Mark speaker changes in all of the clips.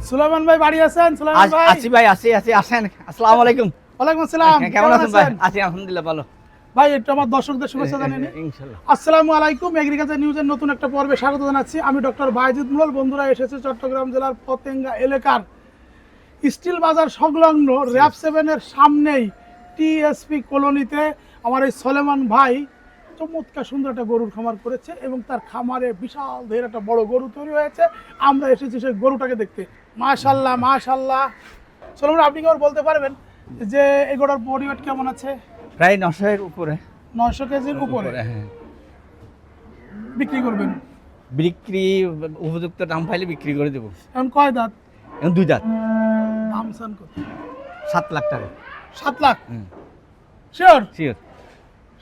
Speaker 1: সুলাইমান ভাই বাড়ি আছেন? সুলাইমান ভাই
Speaker 2: আছি ভাই, আছি আসেন। আসসালামু আলাইকুম।
Speaker 1: ওয়ালাইকুম আসসালাম।
Speaker 2: কেমন আছেন ভাই? আছি আলহামদুলিল্লাহ ভালো।
Speaker 1: ভাই একটু আমার দর্শকদের শুভেচ্ছা জানিয়ে নিন।
Speaker 2: ইনশাআল্লাহ।
Speaker 1: আসসালামু আলাইকুম, এগ্রিকালচার নিউজের নতুন একটা পর্বে স্বাগত জানাচ্ছি। আমি ডক্টর বায়েজিদ মুলল। বন্ধুরা, এসেছে চট্টগ্রাম জেলার পতেঙ্গা এলাকার স্টিল বাজার সংলগ্ন র‍্যাব 7 এর সামনেই টিএসপি কলোনিতে আমার এই সুলাইমান ভাই চমৎকার সুন্দর একটা গরুর খামার করেছে এবং তার খামারে বিশাল ধের একটা বড় গরু তৈরি হয়েছে। আমরা এসেছি সেই গরুটাকে দেখতে। মাশাআল্লাহ মাশাআল্লাহ। সুলাইমান, আপনি কি বলতে পারবেন যে এই গরুর বডি ওয়েট কেমন আছে?
Speaker 2: প্রায় 900 এর উপরে।
Speaker 1: 900 কেজির উপরে।
Speaker 2: হ্যাঁ।
Speaker 1: বিক্রি করবেন?
Speaker 2: বিক্রি উপযুক্ত দাম পাইলে বিক্রি করে দেব।
Speaker 1: এখন কয় দাঁত?
Speaker 2: এখন 2 দাঁত।
Speaker 1: দাম চান কত?
Speaker 2: 7 লাখ টাকা।
Speaker 1: 7 লাখ? শিওর?
Speaker 2: শিওর।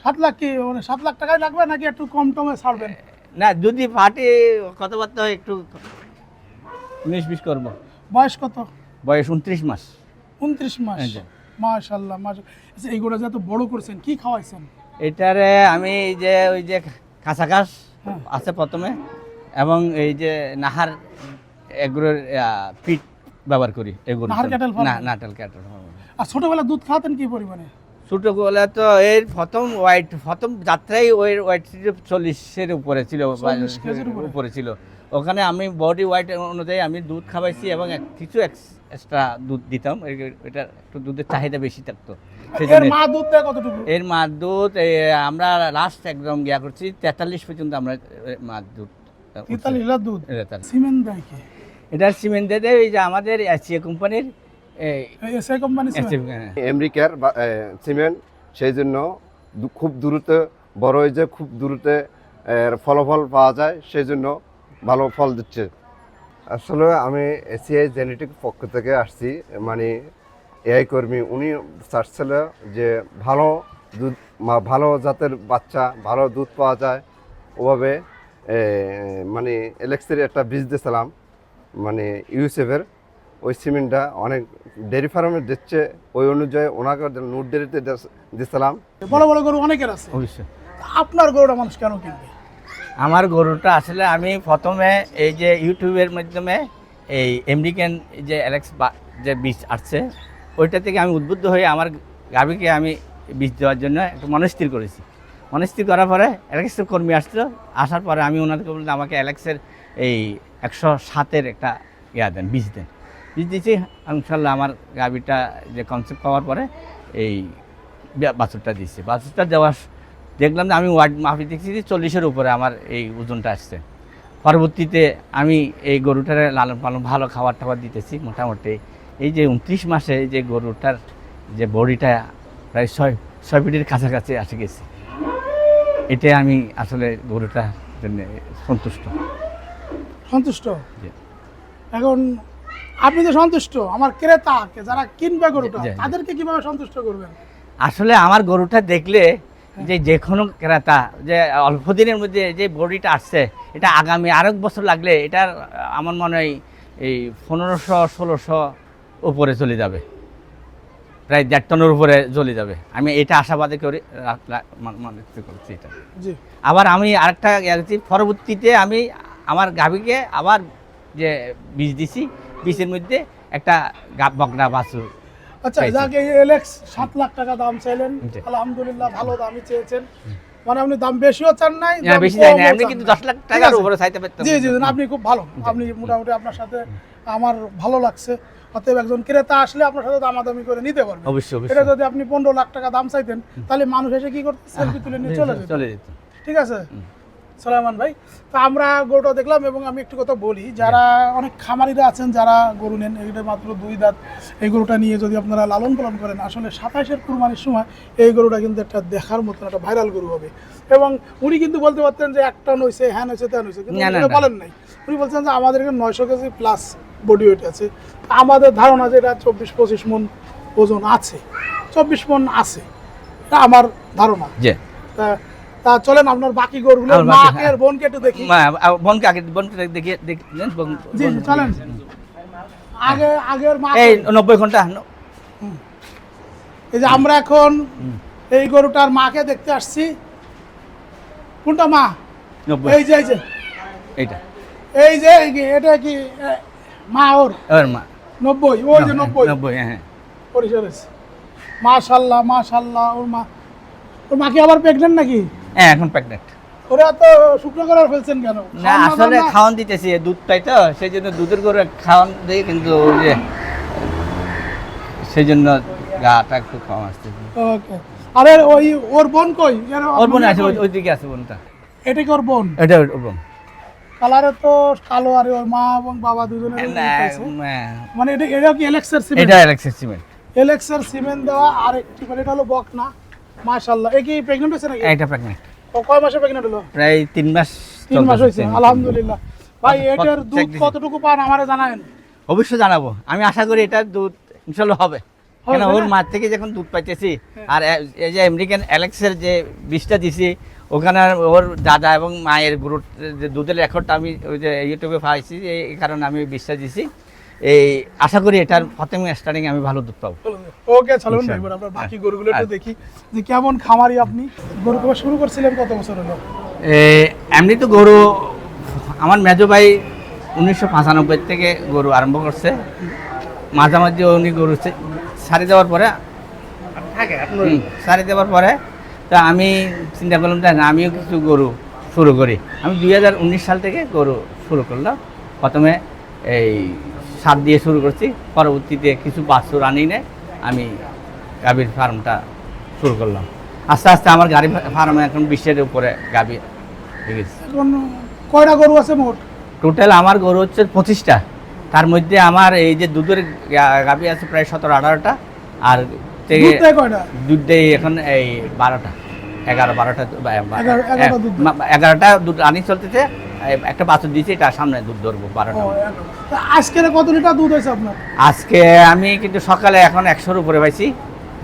Speaker 1: 7 লাখ কি মানে 7 লাখ টাকাই লাগবে নাকি একটু কম টমে ছাড়বেন?
Speaker 2: না, যদি পার্টি কথাবার্তা হয় একটু 19-20 করব।
Speaker 1: বয়স কত?
Speaker 2: বয়স 29 মাস।
Speaker 1: 29 মাস। মাশাআল্লাহ মাশাআল্লাহ। আচ্ছা, এই গরুটা যে এত বড় করছেন, কি খাওয়াইছেন?
Speaker 2: এটারে আমি ওই যে কাঁচা ঘাস আছে প্রথমে, এবং এই যে নাহার এগুলোর পিট ব্যবহার করি। এগুলো
Speaker 1: নাহার ক্যাটেল ফার্ম?
Speaker 2: না, নাটাল ক্যাটেল ফার্ম।
Speaker 1: আর ছোটবেলা দুধ খাওয়াতেন কি পরিমাণে?
Speaker 2: ছোটবেলা তো এর প্রথম যাত্রায় ওই ওয়েট ছিল 40-এর উপরে ছিল,
Speaker 1: 40 কেজির
Speaker 2: উপরে ছিল। ওখানে আমি বডি ওয়েট অনুযায়ী আমি দুধ খাওয়াইছি এবং কিছু এক্সট্রা দুধ দিতাম। এটা একটু দুধের চাহিদা বেশি থাকতো।
Speaker 1: এর মা দুধ দেয় কতটুকু?
Speaker 2: এর মা দুধ আমরা লাস্ট একদম গিয়া করছি 43 পর্যন্ত আমরা মা দুধ।
Speaker 1: 43 লিটার দুধ। সিমেন্ট দেয় কি?
Speaker 2: এটা সিমেন্ট দিয়ে দেয়, এই যে আমাদের এসিএ কোম্পানির
Speaker 1: এসআই কোম্পানি সিমেন্ট।
Speaker 3: আমেরিকার সিমেন্ট, সেই জন্য খুব দ্রুত বড় হয়ে যায়, খুব দ্রুত ফলাফল পাওয়া যায়, সেই জন্য ভালো ফল দিচ্ছে। আসলে আমি এসিআই জেনেটিক পক্ষ থেকে আসছি, মানে এআই কর্মী। উনি চাচ্ছিল যে ভালো দুধ, ভালো জাতের বাচ্চা, ভালো দুধ পাওয়া যায়, ওভাবে মানে এলেক্সের একটা বীজ দিয়েছিলাম, মানে ইউসেফের। ওই সিমেন্টটা অনেক ডেয়ারি ফার্মে দিচ্ছে, ওই অনুযায়ী ওনাকে নুট ডেয়ারিতে দিয়েছিলাম।
Speaker 1: বড় বড় গরু অনেকের আছে,
Speaker 2: অবশ্যই।
Speaker 1: আপনার গরুটা মানুষ কেন কিনবে?
Speaker 2: আমার গরুটা আসলে আমি প্রথমে এই যে ইউটিউবের মাধ্যমে এই আমেরিকান যে অ্যালেক্স যে বীজ আসছে, ওইটা থেকে আমি উদ্বুদ্ধ হয়ে আমার গাভীকে আমি বীজ দেওয়ার জন্য একটু মনস্থির করেছি। মনস্থির করার পরে অ্যালেক্সের কর্মী আসলো, আসার পরে আমি ওনাদেরকে বললাম আমাকে অ্যালেক্সের এই 107-এর একটা দেন, বীজ দেন। বীজ দিয়েছি, ইনশাল্লাহ আমার গাভীটা যে কনসেপ্ট পাওয়ার পরে এই বাছুরটা দিচ্ছি। বাছুরটা দেওয়ার দেখলাম যে আমি ওয়ার্ড মাফি দেখছি 40-এর উপরে আমার এই ওজনটা আসছে। পরবর্তীতে আমি এই গরুটার লালন পালন ভালো খাবার টাবার দিতেছি। মোটামুটি এই যে 29 মাসে এই যে গরুটার যে বডিটা প্রায় 6 ফিটের কাছাকাছি আসে গেছে। এতে আমি আসলে গরুটার জন্য সন্তুষ্ট।
Speaker 1: এখন আপনি তো সন্তুষ্ট, আমার ক্রেতাকে যারা কিনবে গরুটা তাদেরকে কিভাবে সন্তুষ্ট করবেন?
Speaker 2: আসলে আমার গরুটা দেখলে যে কোনো ক্রেতা যে অল্প দিনের মধ্যে যে বডিটা আসছে, এটা আগামী আরেক বছর লাগলে এটার আমার মনে হয় এই 1500-1600 উপরে চলে যাবে, প্রায় 1.5 টনের উপরে চলে যাবে। আমি এটা আশাবাদী করি, মনে করছি এটা। আবার আমি আরেকটা পরবর্তীতে আমি আমার গাভীকে আবার যে বীজ দিছি, বীজের মধ্যে একটা বকনা বাছুর।
Speaker 1: আচ্ছা, যাকে এলেক্স 7 লাখ টাকা দাম চাইলেন, আলহামদুলিল্লাহ ভালো দামই চেয়েছেন। মানে আপনি দাম বেশিও চান নাই,
Speaker 2: না বেশি চাই না, আমি কিন্তু 10 লাখ টাকার উপরে চাইতে পারতাম।
Speaker 1: জি জি, আপনি খুব ভালো, আপনি মোটামুটি আপনার সাথে আমার ভালো লাগছে। অতএব একজন ক্রেতা আসলে আপনার সাথে দামাদামি করে নিতে পারবেন।
Speaker 2: অবশ্যই।
Speaker 1: এটা যদি আপনি 15 লাখ টাকা দাম চাইতেন, তাহলে মানুষ এসে কি করতে, সেলফি তুলে নিয়ে চলে যেত। ঠিক আছে সুলাইমান ভাই, তো আমরা গরুটা দেখলাম এবং আমি একটু কথা বলি, যারা অনেক খামারিরা আছেন যারা গরু নেন, এটা মাত্র 2 দাঁত, এই গরুটা নিয়ে যদি আপনারা লালন পালন করেন, আসলে 27-এর কুরবানির সময় এই গরুটা কিন্তু একটা দেখার মতন একটা ভাইরাল গরু হবে। এবং উনি কিন্তু বলতে পারতেন যে 1 টন হয়েছে, হ্যান হয়েছে, ত্যান হয়েছে, কিন্তু এটা বলেন নাই। উনি বলছেন যে আমাদের এখানে 900 কেজি প্লাস বডি ওয়েট আছে। আমাদের ধারণা যে এটা 24-25 মন ওজন আছে, 24 মন আছে, এটা আমার ধারণা। তা চলেন আপনার বাকি গরুগুলো মাকের বোনকে একটু দেখি।
Speaker 2: বোনকে দেখি।
Speaker 1: জি চলেন। আগের মা
Speaker 2: এই 90 ঘন্টা।
Speaker 1: এই যে আমরা এখন এই গরুটার মাকে দেখতে আসছি। কোনটা মা?
Speaker 2: 90।
Speaker 1: এই যে
Speaker 2: এইটা।
Speaker 1: এই যে এটা কি মা ওর
Speaker 2: ওর মা
Speaker 1: 90, ওই যে 90
Speaker 2: 90, হ্যাঁ
Speaker 1: পরিষ্কার হয়েছে। মাশাল্লাহ মাশাল্লাহ, ওর মা কি আবার প্রেগনেন্ট নাকি?
Speaker 2: হ্যাঁ এখন প্রেগনেন্ট।
Speaker 1: ওরা তো শুকনো করে ফেলছেন কেন?
Speaker 2: না আসলে খাওয়ান দিতেছি, দুধ পাই তো সেই জন্য দুধের গরু খাওয়ান দিই, কিন্তু ওই যে সেই জন্য গাটা একটু কম আসছে।
Speaker 1: ওকে। আরে ওই ওর বোন কই?
Speaker 2: ওর বোন আছে, ওইদিকে আছে বোনটা।
Speaker 1: এটা কি ওর বোন?
Speaker 2: এটা ওর বোন।
Speaker 1: কালারে তো কালো, আর ওর মা এবং বাবা দুজনের মানে এটা কি এলেক্সের সিমেন্ট?
Speaker 2: এটা এলেক্সের সিমেন্ট।
Speaker 1: এলেক্সের সিমেন্ট দেওয়া আরেকটি, মানে এটা হলো বকনা। মাশাআল্লাহ। এ কি প্রেগন্যান্ট হয়েছে নাকি?
Speaker 2: এটা প্রেগন্যান্ট।
Speaker 1: ও কয় মাসে প্রেগন্যান্ট হলো?
Speaker 2: প্রায় 3 মাস।
Speaker 1: 3 মাস হয়েছে, আলহামদুলিল্লাহ। ভাই এটার দুধ কতটুকু পান আমারে জানাবেন।
Speaker 2: অবশ্যই জানাবো, আমি আশা করি এটার দুধ ইনশাআল্লাহ হবে। কেন ওর মা থেকে যখন দুধ পাইতেছি, আর এই যে আমেরিকান এলেক্সের যে বীজটা দিছি, ওখানে ওর দাদা এবং মায়ের গ্রুপ যে দুধের রেকর্ডটা আমি ওই যে ইউটিউবে পাইছি, এই কারণে আমি বিশ্বাস দিছি। এই আশা করি এটার প্রথম স্টার্টিং আমি ভালো দুধ পাবো।
Speaker 1: ওকে চলুন ভাই, এবার আমরা বাকি গরুগুলো একটু দেখি যে কেমন খামারি আপনি। গরু খাওয়া শুরু করছিলেন কত বছর হলো?
Speaker 2: এমনি তো গরু আমার মেজো ভাই 1995 থেকে গরু আরম্ভ করছে। মাঝামাঝি উনি গরু ছাড়ি দেওয়ার পরে তা আমি চিন্তা করলাম যে না, আমিও কিছু গরু শুরু করি। আমি 2019 সাল থেকে গরু শুরু করলাম। প্রথমে এই সার দিয়ে শুরু করছি, পরবর্তীতে কিছু বাছুর আনি নে আমি গাভীর ফার্মটা শুরু করলাম। আস্তে আস্তে আমার গাড়ি ফার্মে এখন 20-এর উপরে গাভী হয়ে গেছে।
Speaker 1: এখন কয়টা গরু আছে মোট?
Speaker 2: টোটাল আমার গরু হচ্ছে 25টা। তার মধ্যে আমার এই যে দুধের গাভী আছে প্রায় 17-18টা, আর দুধ দেয় এখন এই 12টা 11টা দুধ আনি চলতেছে। একটা বাছুর দিয়েছি, এটা সামনে দুধ ধরবো 12টা।
Speaker 1: আজকে কত লিটার দুধ হয়েছে আপনার?
Speaker 2: আজকে আমি কিন্তু সকালে এখন 100-র উপরে পাইছি,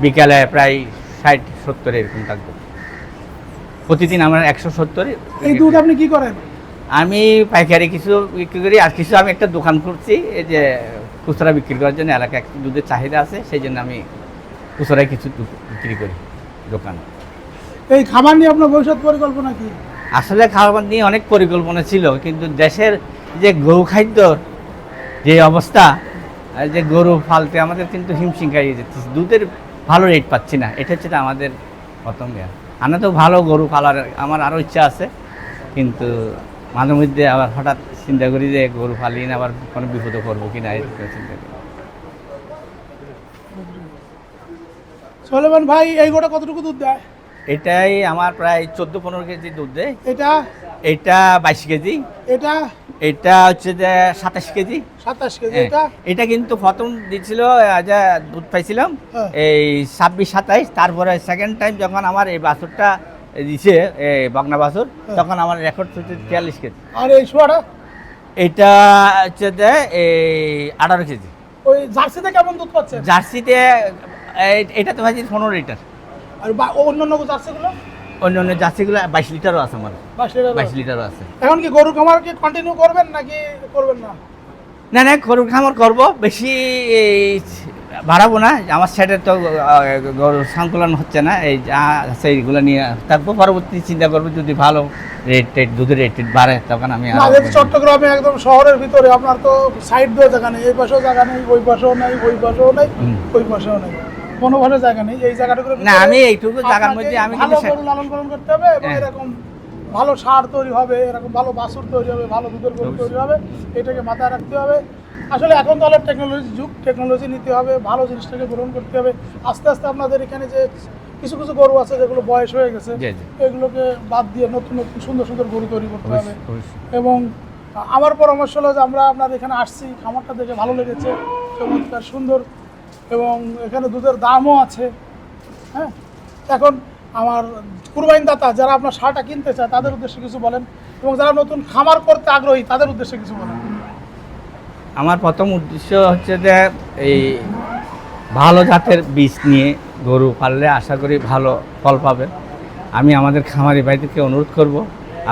Speaker 2: বিকালে প্রায় 60-70 এরকম থাকবো। প্রতিদিন আমার 170।
Speaker 1: এই দুধ আপনি কি করেন?
Speaker 2: আমি পাইকারি কিছু বিক্রি করি, আর কিছু আমি একটা দোকান করছি এই যে খুচরা বিক্রি করার জন্য। এলাকায় দুধের চাহিদা আছে, সেই জন্য আমি খুচরায় কিছু বিক্রি করি দোকান।
Speaker 1: এই খাবার নিয়ে আপনার ভবিষ্যৎ পরিকল্পনা কি?
Speaker 2: আসলে খাবার নিয়ে অনেক পরিকল্পনা ছিল, কিন্তু দেশের যে গরু খাদ্যর যে অবস্থা, যে গরু ফালতে আমাদের কিন্তু হিমশিম খাইয়ে যাচ্ছে, দুধের ভালো রেট পাচ্ছি না। এটা হচ্ছে আমাদের প্রথম ইয়া। আমরা তো ভালো গরু পালার আমার আরও ইচ্ছা আছে, কিন্তু মাঝে মধ্যে আবার হঠাৎ চিন্তা করি যে গরু ফালিয়ে না আবার কোনো বিপদে করবো কিনা, এই চিন্তা করি।
Speaker 1: সোলেমান ভাই এই গোটা কতটুকু দুধ দেয়?
Speaker 2: এটাই আমার প্রায় 14-15 কেজি দুধ দেয়।
Speaker 1: এটা
Speaker 2: 22 কেজি। এটা হচ্ছে যে 27 কেজি।
Speaker 1: 27 কেজি।
Speaker 2: এটা কিন্তু প্রথম দিছিল যে দুধ পাইছিলাম এই 26-27। তারপরে সেকেন্ড টাইম যখন আমার এই বাছুরটা দিছে এই বকনা বাছুর, তখন আমার রেকর্ড হচ্ছে 43 কেজি।
Speaker 1: আর এই শোয়াটা?
Speaker 2: এটা হচ্ছে যে এই 18 কেজি।
Speaker 1: ওই জার্সিতে কেমন দুধ পাচ্ছে?
Speaker 2: জার্সিতে এটা তো ভাজি 15 লিটার।
Speaker 1: আর অন্যান্য জার্সিগুলো?
Speaker 2: অন্যান্য জার্সিগুলো 22 লিটারও আছে আমার। 22 লিটারও আছে।
Speaker 1: এখন কি গরু খামার কি কন্টিনিউ করবেন নাকি করবেন না?
Speaker 2: না গরুর খামার করবো, বেশি বাড়াবো না। আমার সাইডে তো গরুর সংকুলন হচ্ছে না, এই যা আছে এইগুলো নিয়ে তারপর পরবর্তী চিন্তা করবো। যদি ভালো রেট দুধের রেট বাড়ে তখন আমি।
Speaker 1: চট্টগ্রামে একদম শহরের ভিতরে আপনার তো সাইড দিয়ে জায়গা নেই, এই পাশেও জায়গা নেই, ওই পাশেও নেই, ওই পাশেও নেই, ওই পাশেও নেই, কোনো ভাবে জায়গা নেই। এই জায়গাটাগুলো
Speaker 2: না, আমি এইটুকু জায়গার মধ্যে আমি
Speaker 1: ভালো গরু লালন পালন করতে হবে, এবং এরকম ভালো সার তৈরি হবে, এরকম ভালো বাছুর তৈরি হবে, ভালো দুধের গরু তৈরি হবে, এটাকে মাথায় রাখতে হবে। আসলে এখন তো হলো টেকনোলজির যুগ, টেকনোলজি নিতে হবে, ভালো জিনিসটাকে গ্রহণ করতে হবে। আস্তে আস্তে আপনাদের এখানে যে কিছু কিছু গরু আছে যেগুলো বয়স হয়ে গেছে, এগুলোকে বাদ দিয়ে নতুন নতুন সুন্দর সুন্দর গরু তৈরি করতে হবে। এবং আমার পরামর্শ হলো যে আমরা আপনাদের এখানে আসছি, খামারটা দেখে ভালো লেগেছে, চমৎকার সুন্দর, এবং এখানে দুধের দামও আছে। হ্যাঁ, এখন আমার কুরবানি দাতা যারা আপনার সারটা কিনতে চায় তাদের উদ্দেশ্যে কিছু বলেন, এবং যারা নতুন খামার করতে আগ্রহী তাদের উদ্দেশ্যে কিছু বলেন।
Speaker 2: আমার প্রথম উদ্দেশ্য হচ্ছে যে এই ভালো জাতের বীজ নিয়ে গরু পাললে আশা করি ভালো ফল পাবেন। আমি আমাদের খামারি ভাইদেরকে অনুরোধ করব,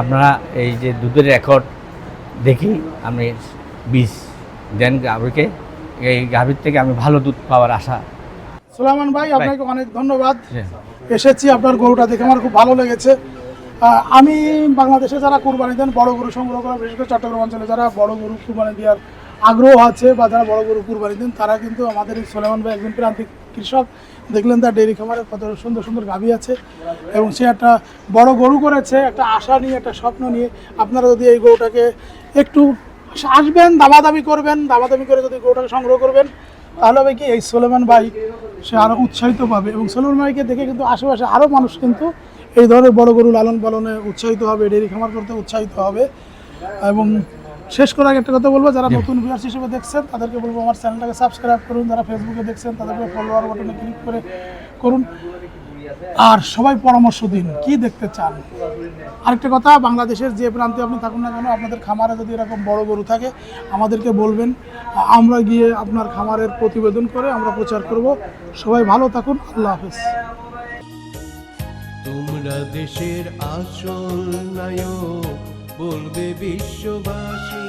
Speaker 2: আপনারা এই যে দুধের রেকর্ড দেখি আমি বীজ দেন গাভীকে, এই গাভীর থেকে আমি ভালো দুধ পাওয়ার আশা।
Speaker 1: সুলাইমান ভাই আপনাকে অনেক ধন্যবাদ। এসেছি আপনার গরুটা দেখে আমার খুব ভালো লেগেছে। আমি বাংলাদেশে যারা কুরবানি দেন বড় গরু সংগ্রহ করা, বিশেষ করে চট্টগ্রাম অঞ্চলে যারা বড় গরু কুরবানি দেওয়ার আগ্রহ আছে বা যারা বড় গরু কুরবানি দেন তারা কিন্তু আমাদের এই সোলেমান ভাই একজন প্রান্তিক কৃষক, দেখলেন তার ডেইরি খামারে কত সুন্দর সুন্দর গাভী আছে এবং সে একটা বড় গরু করেছে একটা আশা নিয়ে, একটা স্বপ্ন নিয়ে। আপনারা যদি এই গরুটাকে একটু আসবেন, দামাদামি করবেন, দামাদামি করে যদি গরুটাকে সংগ্রহ করবেন, তাহলে হবে কি এই সোলেমান ভাই সে আরও উৎসাহিত পাবে এবং সোলেমান ভাইকে দেখে কিন্তু আশেপাশে আরও মানুষ কিন্তু এই ধরনের বড় গরু লালন পালনে উৎসাহিত হবে, ডেইরি খামার করতে উৎসাহিত হবে। এবং শেষ করার আগে একটা কথা বলবো, যারা নতুন ভিউয়ার্স হিসেবে দেখছেন তাদেরকে বলবো আমার চ্যানেলটাকে সাবস্ক্রাইব করুন, যারা ফেসবুকে দেখছেন তাদেরকে ফলোয়ার বাটনে ক্লিক করে করুন, আর সবাই পরামর্শ দিন কি দেখতে চান। আরেকটা কথা, বাংলাদেশের যে প্রান্তে আপনি থাকুন না কেন, আপনাদের খামারে যদি এরকম বড় গরু থাকে আমাদেরকে বলবেন, আমরা গিয়ে আপনার খামারের প্রতিবেদন করে আমরা প্রচার করব। সবাই ভালো থাকুন, আল্লাহ হাফেজ।
Speaker 4: তোমরা দেশের আসল নায়ক, বলবে বিশ্ববাসী।